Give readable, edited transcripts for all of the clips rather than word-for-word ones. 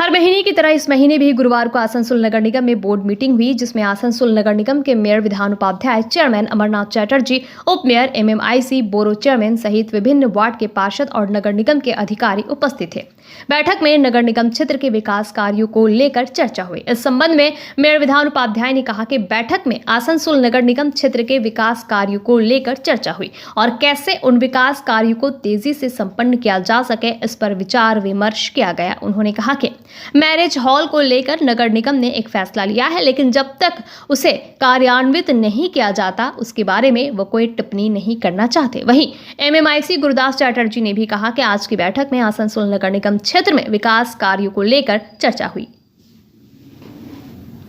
हर महीने की तरह इस महीने भी गुरुवार को आसनसोल नगर निगम में बोर्ड मीटिंग हुई, जिसमें आसनसोल नगर निगम के मेयर विधान उपाध्याय, चेयरमैन अमरनाथ चैटर्जी, उप मेयर एमएमआईसी बोरो चेयरमैन सहित विभिन्न वार्ड के पार्षद और नगर निगम के अधिकारी उपस्थित थे। बैठक में नगर निगम क्षेत्र के विकास कार्यों को लेकर चर्चा हुई। इस संबंध में मेयर विधान उपाध्याय ने कहा कि बैठक में आसनसोल नगर निगम क्षेत्र के विकास कार्यों को लेकर चर्चा हुई और कैसे उन विकास कार्यों को तेजी से संपन्न किया जा सके, इस पर विचार विमर्श किया गया। उन्होंने कहा कि मैरिज हॉल को लेकर नगर निगम ने एक फैसला लिया है, लेकिन जब तक उसे कार्यान्वित नहीं किया जाता उसके बारे में वो कोई टिप्पणी नहीं करना चाहते। वहीं एमएमआईसी गुरुदास चैटर्जी ने भी कहा कि आज की बैठक में आसनसोल नगर निगम क्षेत्र में विकास कार्यों को लेकर चर्चा हुई।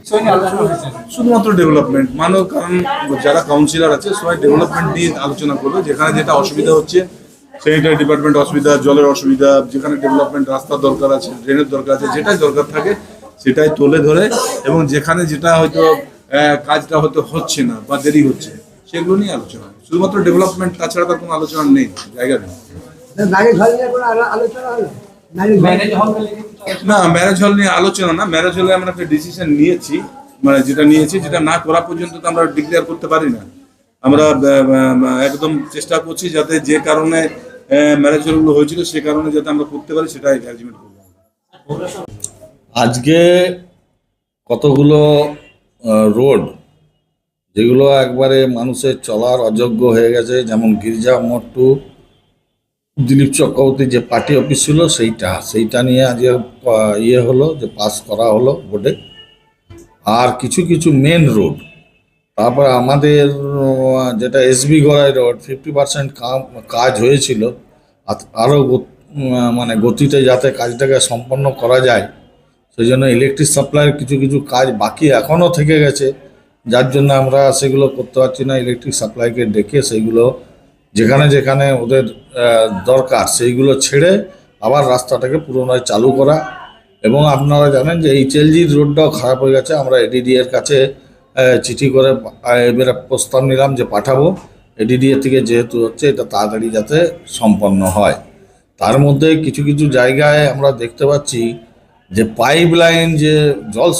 शुधुमात्र डेवलपमेंट मानो कारण যারা কাউন্সিলর আছে সবাই ডেভেলপমেন্ট নিয়ে আলোচনা করবে। যেখানে যেটা অসুবিধা হচ্ছে স্যানিটারি ডিপার্টমেন্ট অসুবিধা, জলের অসুবিধা, যেখানে ডেভেলপমেন্ট রাস্তার দরকার আছে, ড্রেনের দরকার আছে, যেটাই দরকার থাকে সেটাই তুলে ধরে এবং যেখানে যেটা হয়তো কাজটা হয়তো হচ্ছে না বা দেরি হচ্ছে সেগুলো নিয়ে আলোচনা। শুধুমাত্র ডেভেলপমেন্ট, তাছাড়া তার কোনো আলোচনা নেই, জায়গা নেই। না, ম্যারেজ হল নিয়ে আলোচনা না। ম্যারেজ হলে আমরা একটা ডিসিশন নিয়েছি, মানে যেটা না করা পর্যন্ত তো আমরা ডিক্লেয়ার করতে পারি না। আমরা একদম চেষ্টা করছি যাতে যে কারণে ম্যারেজ হলগুলো হয়েছিল সে কারণে যাতে আমরা করতে পারি সেটাই অ্যারেঞ্জমেন্ট করব। আজকে কতগুলো রোড যেগুলো একবারে মানুষের চলার অযোগ্য হয়ে গেছে, যেমন গির্জা মোড় টু দিলীপ চক্রবর্তী যে পার্টি অফিস ছিল সেইটা নিয়ে আজকে হলো যে পাস করা হলো বোর্ডে। আর কিছু কিছু মেন রোড, তারপর আমাদের যেটা এসবি গড়াই রোড 50% কাজ হয়েছিল, আরও মানে গতিতে যাতে কাজটাকে সম্পন্ন করা যায় সেই জন্য ইলেকট্রিক সাপ্লাইয়ের কিছু কিছু কাজ বাকি এখনও থেকে গেছে, যার জন্য আমরা সেগুলো করতে পারছি না। ইলেকট্রিক সাপ্লাইকে ডেকে সেইগুলো যেখানে যেখানে ওদের দরকার সেইগুলো ছেড়ে আবার রাস্তাটাকে পুনরায় চালু করা। এবং আপনারা জানেন যে এইচএলজি রোডটাও খারাপ হয়ে গেছে। আমরা এডিডি এর কাছে চিঠি করে এবারে প্রস্তাব নিলাম যে পাঠাবো, এডিডি এর থেকে যেহেতু হচ্ছে এটা তাড়াতাড়ি যাতে সম্পন্ন হয়। তার মধ্যে কিছু কিছু জায়গায় আমরা দেখতে পাচ্ছি যে পাইপ লাইন, যে জল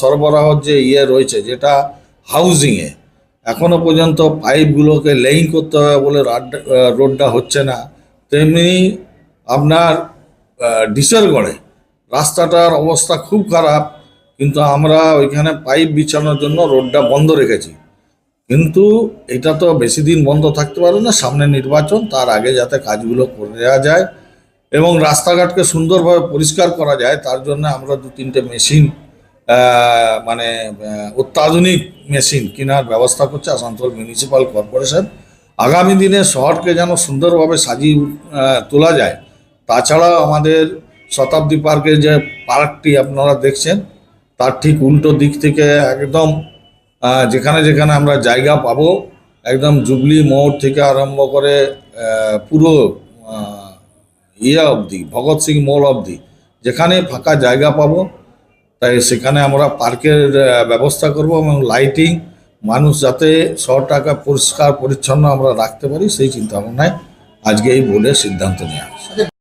সরবরাহর যে রয়েছে যেটা হাউজিংয়ে, এখনও পর্যন্ত পাইপগুলোকে লেইং করতে হবে বলে রোডটা হচ্ছে না। তেমনি আপনার ডিসেরগড়ে রাস্তাটার অবস্থা খুব খারাপ, কিন্তু আমরা ওইখানে পাইপ বিছানোর জন্য রোডটা বন্ধ রেখেছি। কিন্তু এটা তো বেশি দিন বন্ধ থাকতে পারে না, সামনে নির্বাচন, তার আগে যাতে কাজগুলো করে দেওয়া যায় এবং রাস্তাঘাটকে সুন্দরভাবে পরিষ্কার করা যায় তার জন্য আমরা 2-3টে মেশিন, মানে অত্যাধুনিক মেশিন কেনার ব্যবস্থা করছে আসানসোল মিউনিসিপ্যাল কর্পোরেশন। আগামী দিনে শহরকে যেন সুন্দরভাবে সাজিয়ে তোলা যায়। তাছাড়াও আমাদের শতাব্দী পার্কের যে পার্কটি আপনারা দেখছেন তার ঠিক উল্টো দিক থেকে একদম যেখানে যেখানে আমরা জায়গা পাবো, একদম জুবলি মোড় থেকে আরম্ভ করে পুরো অবধি, ভগৎ সিং মোড় অবধি যেখানে ফাঁকা জায়গা পাবো তাই সেখানে আমরা পার্কের ব্যবস্থা করব এবং লাইটিং, মানুষ যাতে শহরটাকে পরিষ্কার পরিচ্ছন্ন আমরা রাখতে পারি সেই চিন্তাভাবনায় আজকে এই বোর্ডের সিদ্ধান্ত নেওয়া হয়েছে।